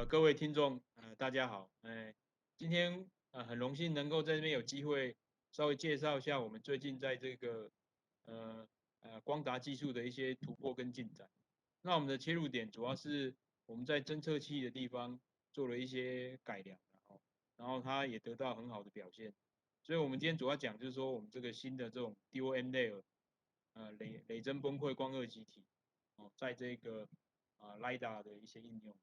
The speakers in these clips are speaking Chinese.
各位听众，大家好，今天很荣幸能够在这边有机会稍微介绍一下我们最近在这个呃光达技术的一些突破跟进展。那我们的切入点主要是我们在侦测器的地方做了一些改良，然后它也得到很好的表现。所以我们今天主要讲就是说我们这个新的这种 DOM layer，累针崩溃光二极体，在这个LiDAR 的一些应用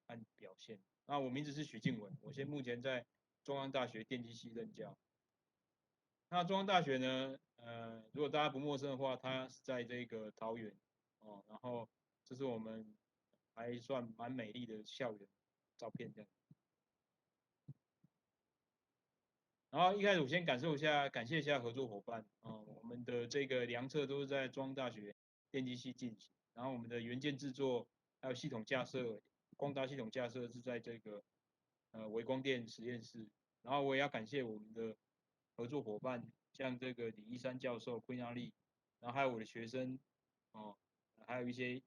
和表现。那我名字是许敬文，我目前在中央大学电机系任教。那中央大学呢，如果大家不陌生的话，它是在这个桃园然后这是我们还算蛮美丽的校园照片这样。然后一开始我先感谢一下合作伙伴我们的这个量测都是在中央大学电机系进行，然后我们的元件制作还有系统架设、光达系统架设是在这个微光电实验室。然后我也要感谢我们的合作伙伴，像这个李一山教授、昆亚丽，然后还有我的学生哦，还有一些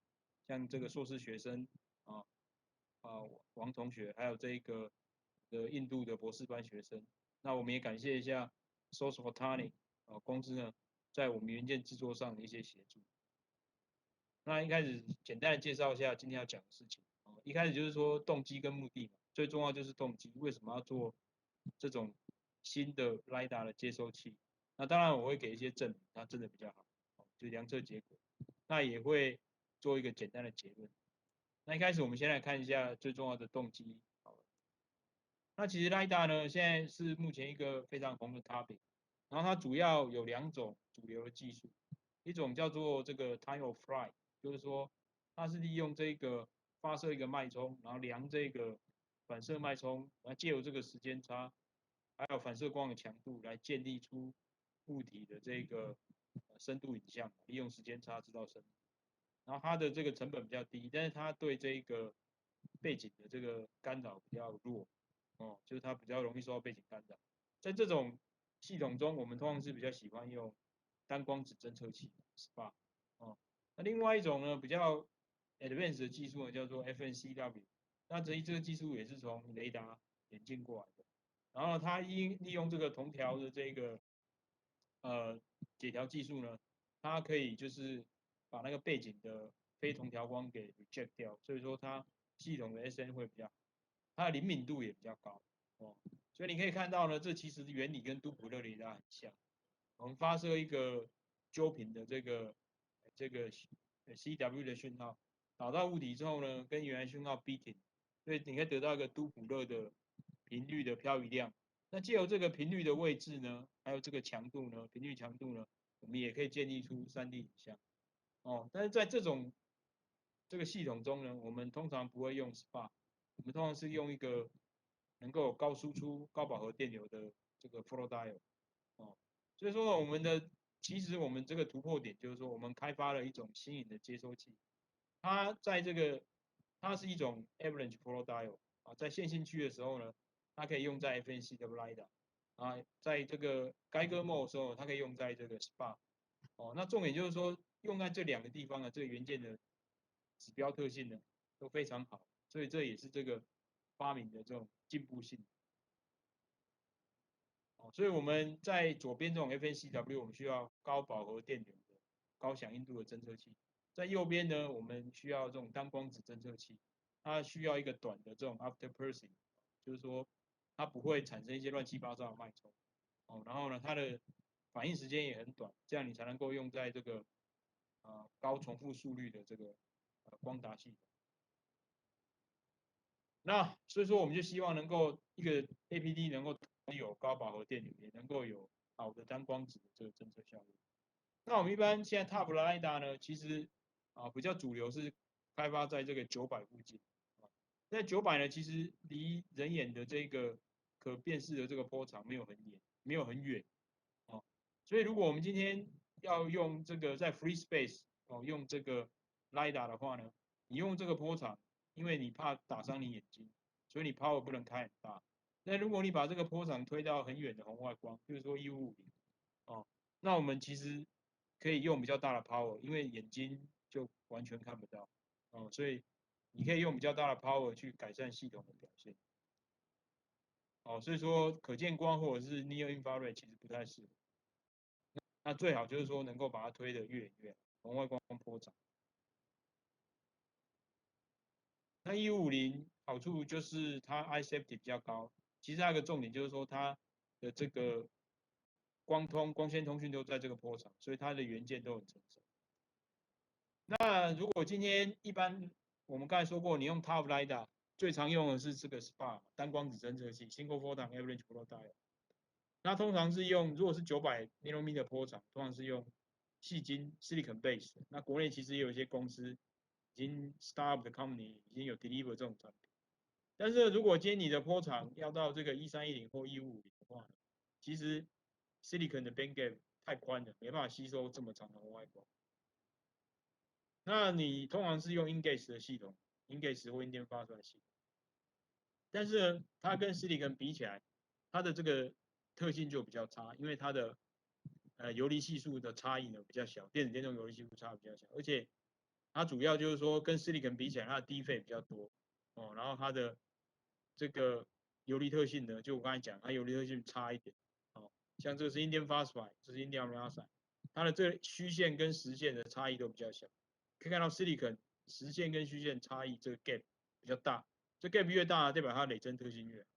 像这个硕士学生啊王同学，还有这个印度的博士班学生。那我们也感谢一下 Source Photonic 公司呢，在我们元件制作上的一些协助。那一开始简单的介绍一下今天要讲的事情一开始就是说动机跟目的嘛，最重要就是动机，为什么要做这种新的 LiDAR 的接收器？那当然我会给一些证明，它真的比较好，就量测结果。那也会做一个简单的结论。那一开始我们先来看一下最重要的动机。好了，那其实 LiDAR 呢，现在是目前一个非常红的 topic，然后它主要有两种主流的技术，一种叫做这个 time of flight，就是说它是利用这个发射一个脉冲，然后量这个反射脉冲，来借由这个时间差，还有反射光的强度来建立出物体的这个深度影像，利用时间差知道深度。然后它的这个成本比较低，但是它对这个背景的这个干扰比较弱，就是它比较容易受到背景干扰。在这种系统中，我们通常是比较喜欢用单光子侦测器 SPA 那另外一种呢，比较 advanced 的技术呢，叫做 FNCW。那这个技术也是从雷达演进过来的。然后它利用这个同条的这个呃解调技术呢，它可以就是把那个背景的非同条光给 reject 掉，所以说它系统的 SN 会比较好，它的灵敏度也比较高所以你可以看到呢，这其实原理跟杜普勒雷达很像。我们发射一个纠频的这个CW 的讯号，导到物体之后呢，跟原来讯号 beating，所以你可以得到一个都普勒的频率的漂移量。那借由这个频率的位置呢，还有这个强度呢，频率强度呢，我们也可以建立出3D 影像但是在这个系统中呢，我们通常不会用 SPA，我们通常是用一个能够高输出、高饱和电流的这个 photodiode 所以说其实我们这个突破点就是说，我们开发了一种新颖的接收器，它在这个它是一种 avalanche photodiode 在线性区的时候呢，它可以用在 FNC 的 LiDAR 在这个 Geiger mode 的时候，它可以用在这个 SPA 那重点就是说，用在这两个地方的这个元件的指标特性呢都非常好，所以这也是这个发明的这种进步性。所以我们在左边这种 FNCW，我们需要高饱和电流的高响应度的侦测器；在右边呢，我们需要这种单光子侦测器，它需要一个短的这种 after pulsing，就是说它不会产生一些乱七八糟的脉冲然后呢，它的反应时间也很短，这样你才能够用在这个高重复速率的这个光达系统。那所以说，我们就希望能够一个 APD 能够有高饱和电流，也能够有好的单光子的这个侦测效率。那我们一般现在 TOP LiDAR 呢，其实比较主流是开发在这个900附近在900呢，其实离人眼的这个可辨识的这个波长没有很远所以如果我们今天要用这个在 free space 用这个 LiDAR 的话呢，你用这个波长，因为你怕打伤你眼睛，所以你 power 不能开很大。但如果你把这个波长推到很远的红外光，比如说1550那我们其实可以用比较大的 power，因为眼睛就完全看不到所以你可以用比较大的 power 去改善系统的表现。哦，所以说可见光或者是 near infrared 其实不太适合。那最好就是说能够把它推得越远越好，红外光波长。那1550好处就是它 eye safety 比较高，其实它有个重点就是说它的这个光纤通讯都在这个波长，所以它的元件都很成熟。那如果今天一般我们刚才说过，你用 Top LiDAR 最常用的是这个 SPA 单光子侦测器 Single Photon Average Flow Diode。那通常是用，如果是900 nm 的波长，通常是用细晶 Silicon base。那国内其实也有一些公司已经 startup 的 company 已经有 deliver 这种产品。但是如果今天你的波长要到这个1310或1550的话呢，其实 Silicon 的 band gap 太宽了，没办法吸收这么长的红外光。那你通常是用 InGaAs 的系统，InGaAs 或 indium phosphide 系统，但是呢它跟 Silicon 比起来，它的这个特性就比较差，因为它的游离系数的差异呢比较小，电子电动游离系数差比较小，而且它主要就是说跟 Silicon 比起来，它的低费比较多哦，然后它的这个游离特性呢，就我刚才讲，它游离特性差一点哦，像这个是 indium phosphide，这是 indium phosphide，它的这个虚线跟实线的差异都比较小，可以看到 Silicon 实线跟虚线差异这个 gap 比较大，这 gap 越大，代表它累增特性越好。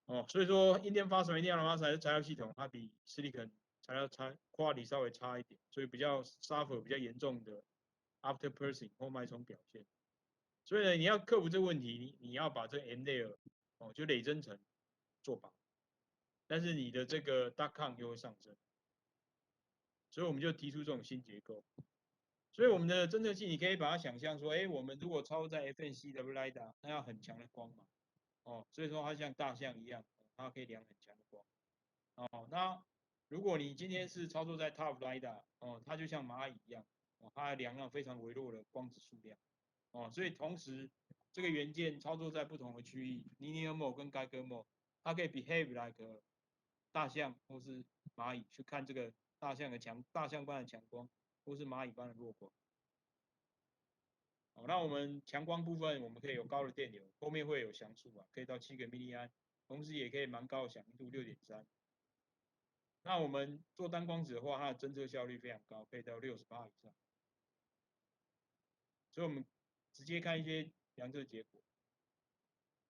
哦，所以说 indium phosphide、indium phosphide 的材料系统，它比 silicon 材料quality 稍微差一点，所以比较 suffer 比较严重的 after piercing 后脉冲表现。所以呢，你要克服这个问题，你要把这个 M layer 哦，就累增层做薄，但是你的这个 dark count 又会上升，所以我们就提出这种新结构。所以我们的侦测器，你可以把它想象说，哎，我们如果操作在 FNC 的 LiDAR，那要很强的光嘛，哦，所以说它像大象一样，它可以量很强的光。哦，那如果你今天是操作在 Top LiDAR，哦，它就像蚂蚁一样，哦，它量了非常微弱的光子数量，哦，所以同时这个元件操作在不同的区域，Linear Mode 跟 Geiger Mode，它可以 behave like 大象或是蚂蚁，去看这个大象般的强光，或是蚂蚁般的弱光。哦，那我们强光部分，我们可以有高的电流，后面会有详述啊，可以到7个 mA，同时也可以蛮高的响应度6.3。那我们做单光子的话，它的侦测效率非常高，可以到68以上。所以我们直接看一些量测结果。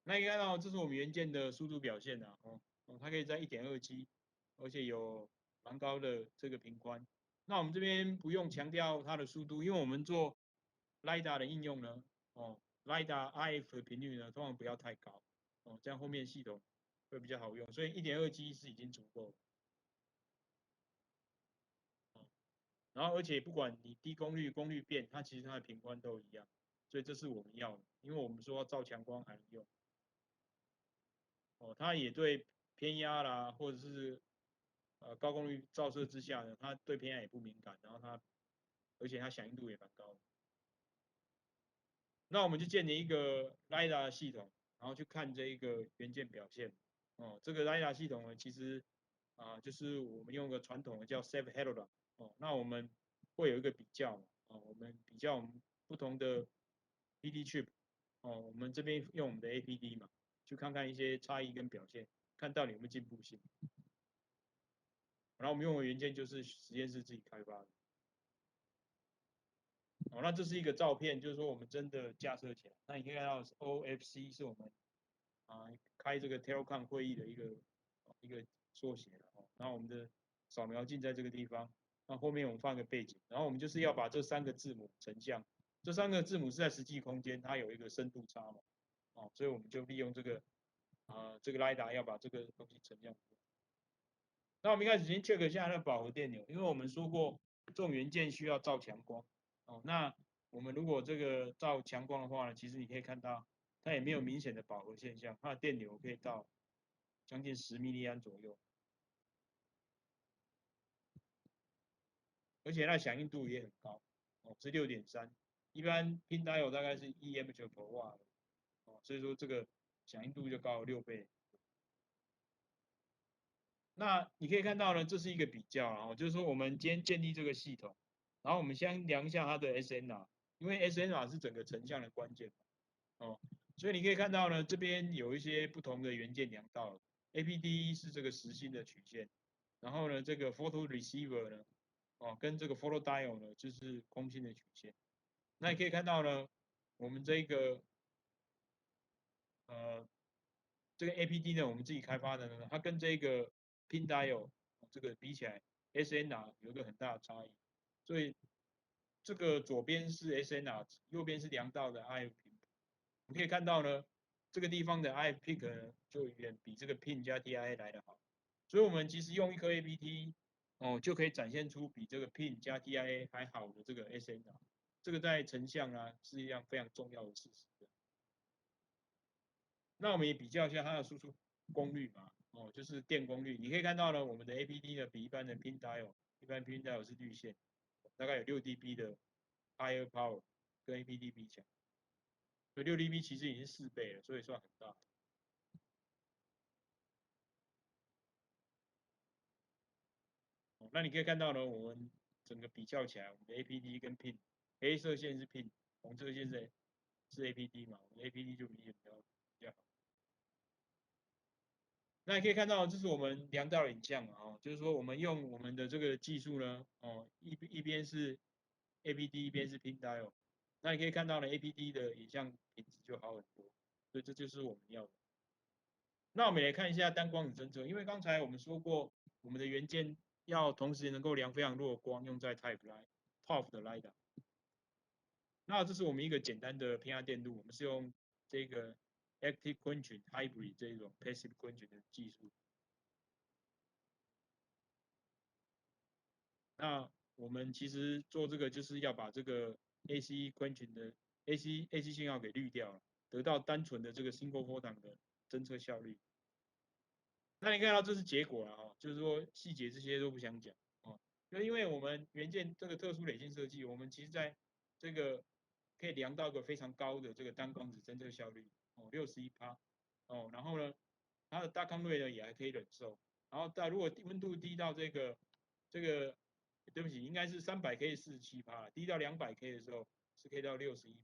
那你看到这是我们元件的速度表现啊，它可以在1.2G，而且有蛮高的这个频宽。那我们这边不用强调它的速度，因为我们做 LiDAR 的应用呢，LiDAR RF 的频率呢，通常不要太高，这样后面系统会比较好用。所以1.2G 是已经足够了。然后而且不管你低功率、功率变，它其实它的频宽都一样，所以这是我们要的，因为我们说要照强光还能用。哦，它也对偏压啦，或者是高功率照射之下呢，它对偏压也不敏感，然后而且它响应度也蛮高的。那我们就建立一个 LiDAR 系统，然后去看这一个元件表现。哦，这个 LiDAR 系统呢，其实就是我们用个传统的叫 Safe Halogram。哦，那我们会有一个比较嘛，我们比较我们不同的 PD chip。哦，我们这边用我们的 APD 嘛，去看看一些差异跟表现，看到底有没有进步性。然后我们用的元件就是实验室自己开发的。哦，那这是一个照片，就是说我们真的架设起来。那你可以看到 OFC 是我们开这个 Telcom 会议的一个缩写了哦。然后我们的扫描镜在这个地方，那后面我们放一个背景，然后我们就是要把这3个字母成像。这3个字母是在实际空间，它有一个深度差嘛，所以我们就利用这个 LiDAR 要把这个东西成像出来。那我们一开始先 check 一下它的饱和电流，因为我们说过这种元件需要照强光。那我们如果这个照强光的话呢，其实你可以看到它也没有明显的饱和现象，它的电流可以到将近10 mA 左右，而且它的响应度也很高，是6.3，一般 pin diode 大概是1 mH/W，所以说这个响应度就高了6倍。那你可以看到呢，这是一个比较，就是说我们今天建立这个系统，然后我们先量一下它的 SNR，因为 SNR 是整个成像的关键哦，所以你可以看到呢，这边有一些不同的元件量到 APD 是这个实心的曲线，然后呢，这个 photo receiver 呢，哦，跟这个 photo diode 呢，就是空心的曲线。那你可以看到呢，我们呃这个 APD 呢，我们自己开发的呢，它跟这个 pin diode 这个比起来，SNR 有一个很大的差异。所以这个左边是 SNR，右边是量到的 IF 频谱。你可以看到呢，这个地方的 IF peak 呢，就远比这个 pin 加 TIA 来得好。所以我们其实用一颗 APT 哦，就可以展现出比这个 pin 加 TIA 还好的这个 SNR。这个在成像啊是一样非常重要的事实。那我们也比较一下它的输出功率嘛，哦，就是电功率。你可以看到呢，我们的 APD 呢比一般的 pin diode，一般 pin diode 是绿线，大概有6 dB 的 higher power，跟 APD 比起来，所以6 dB 其实已经是4倍了，所以算很大。哦，那你可以看到呢，我们整个比较起来，我们的 APD 跟 pin，黑色线是 pin，红色线是 APD 嘛，我们 APD 就比较好。那你可以看到，这是我们量到的影像嘛，哦，就是说我们用我们的这个技术呢，哦，一边是 APD，一边是 pin diode，那你可以看到呢，APD 的影像品质就好很多，所以这就是我们要的。那我们来看一下单光子侦测，因为刚才我们说过，我们的元件要同时能够量非常弱的光，用在 TOF 的 LiDAR。那这是我们一个简单的偏压电路，我们是用这个 Active Quenching Hybrid 这种 Passive Quenching 的技术。那我们其实做这个就是要把这个 AC quenching 的 AC 信号给滤掉了，得到单纯的这个 single photon 的侦测效率。那你看到这是结果了哈，就是说细节这些都不想讲哦，就因为我们元件这个特殊累进设计，我们其实在这个可以量到一个非常高的这个单光子侦测效率哦，61%哦，然后呢，它的大康瑞呢也还可以忍受，然后如果温度低到这个对不起，应该是300K 47%，低到200K 的时候是可以到61%，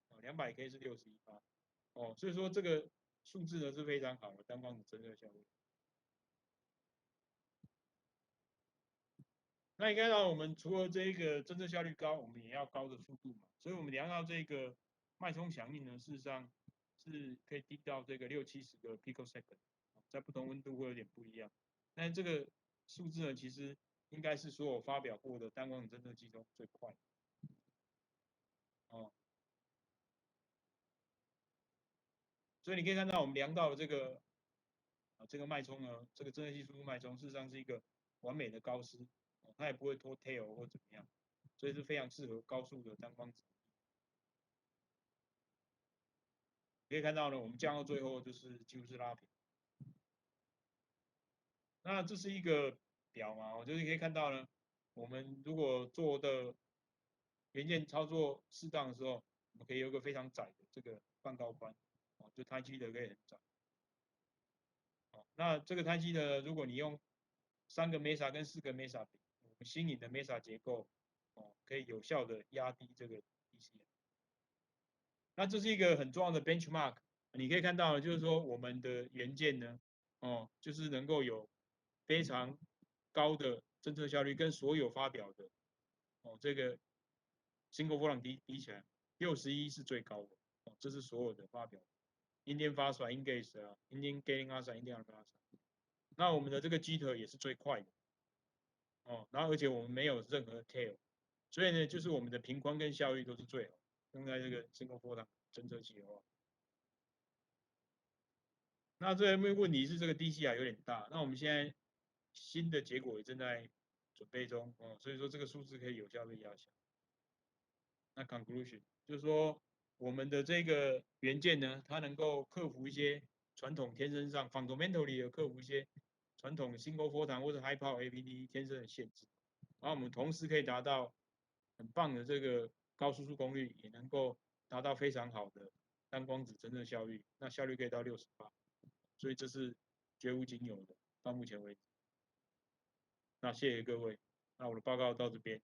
哦，200K 是61%，哦，所以说这个数字呢是非常好的单光子侦测效率。那你看到我们除了这个侦测效率高，我们也要高的速度嘛，所以我们量到这个脉冲响应呢，事实上是可以低到这个60-70个 picosecond，在不同温度会有点不一样，但是这个数字呢，其实应该是所有发表过的单光子侦测器中最快的哦，所以你可以看到我们量到的这个脉冲呢，这个侦测器输出脉冲，事实上是一个完美的高斯，它也不会拖 tail 或怎么样，所以是非常适合高速的单光子。可以看到呢，我们降到最后就是几乎是拉平。那这是一个表嘛，我就是可以看到呢，我们如果做的元件操作适当的时候，我们可以有一个非常窄的这个半高宽，哦，就胎记的可以很窄。哦，那这个胎记呢，如果你用3个 Mesa 跟4个 Mesa 比，我们新颖的 Mesa 结构，哦，可以有效的压低这个 DCM。那这是一个很重要的 benchmark，你可以看到，就是说我们的元件呢，哦，就是能够有非常高的侦测效率，跟所有发表的哦这个 single photon 比起来，61是最高的哦，这是所有的发表，Indium phosphide、InGaAs 啊，Indium gallium arsenide、Indium arsenide，那我们的这个 jitter 也是最快的哦，然后而且我们没有任何 tail，所以呢，就是我们的频宽跟效率都是最好，用在这个 single photon 侦测器的话。那这个问题是这个 DCI 有点大，那我们现在新的结果也正在准备中哦，所以说这个数字可以有效被压小。那 conclusion 就是说，我们的这个元件呢，它能够克服一些传统天生上 fundamentally 的克服一些传统 single photon 或者 high power APD 天生的限制，然后我们同时可以达到很棒的这个高输出功率，也能够达到非常好的单光子侦测效率，那效率可以到68%，所以这是绝无仅有的，到目前为止。那谢谢各位，那我的报告到这边。